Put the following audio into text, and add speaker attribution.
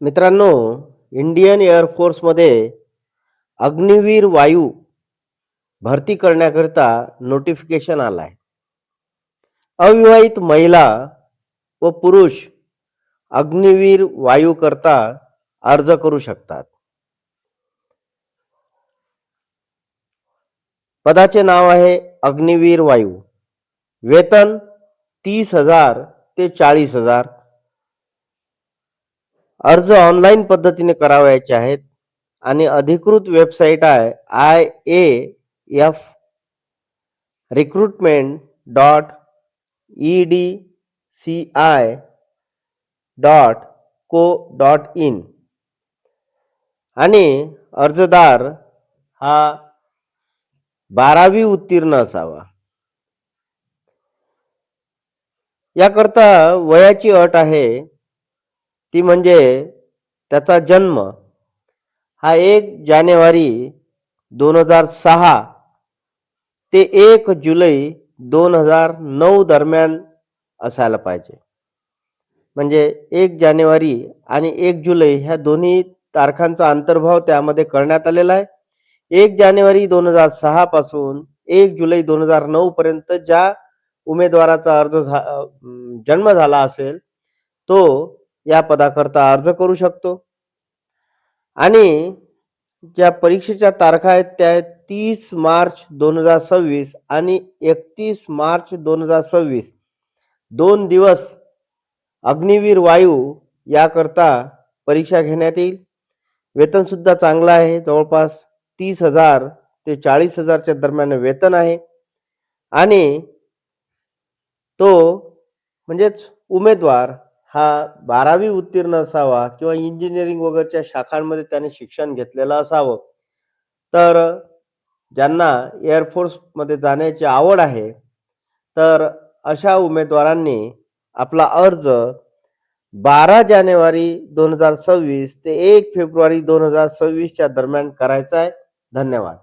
Speaker 1: मित्रांनो, इंडियन एअरफोर्समध्ये अग्निवीर वायू भरती करण्याकरिता नोटिफिकेशन आलं आहे. अविवाहित महिला व पुरुष अग्निवीर वायू करता अर्ज करू शकतात. पदाचे नाव आहे अग्निवीर वायू. वेतन 30,000 ते 40,000. अर्ज ऑनलाईन पद्धतीने करावयाचे आहेत आणि अधिकृत वेबसाईट आहे IAF recruitment.edci.co.in आणि अर्जदार हा 12वी उत्तीर्ण असावा. याकरता वयाची अट आहे ती म्हणजे त्याचा जन्म हा 1 जानेवारी 2006 ते 1 जुलै 2009 दरम्यान असायला पाहिजे. म्हणजे 1 जानेवारी आणि 1 जुलै ह्या दोन्ही तारखांचा अंतर्भाव त्यामध्ये करण्यात आलेला आहे. 1 जानेवारी 2006 पासून 1 जुलै 2009 पर्यंत ज्या उमेदवाराचा जन्म झाला असेल तो या पदाकरता अर्ज करू शकतो. आणि ज्या परीक्षेच्या तारखा आहेत त्या 30 मार्च 2026 आणि 31 मार्च 2026 2 दिवस अग्निवीर वायू याकरता परीक्षा घेण्यात येईल. वेतन सुद्धा चांगलं आहे. जवळपास 30,000 ते 40,000च्या दरम्यान वेतन आहे. आणि तो म्हणजेच उमेदवार हा 12वी उत्तीर्ण असावा किंवा इंजिनिअरिंग वगैरेच्या शाखांमध्ये त्याने शिक्षण घेतलेलं असावं. तर ज्यांना एअरफोर्समध्ये जाण्याची आवड आहे तर अशा उमेदवारांनी आपला अर्ज 12 जानेवारी 2026 ते 1 फेब्रुवारी 2026च्या दरम्यान करायचा आहे. धन्यवाद.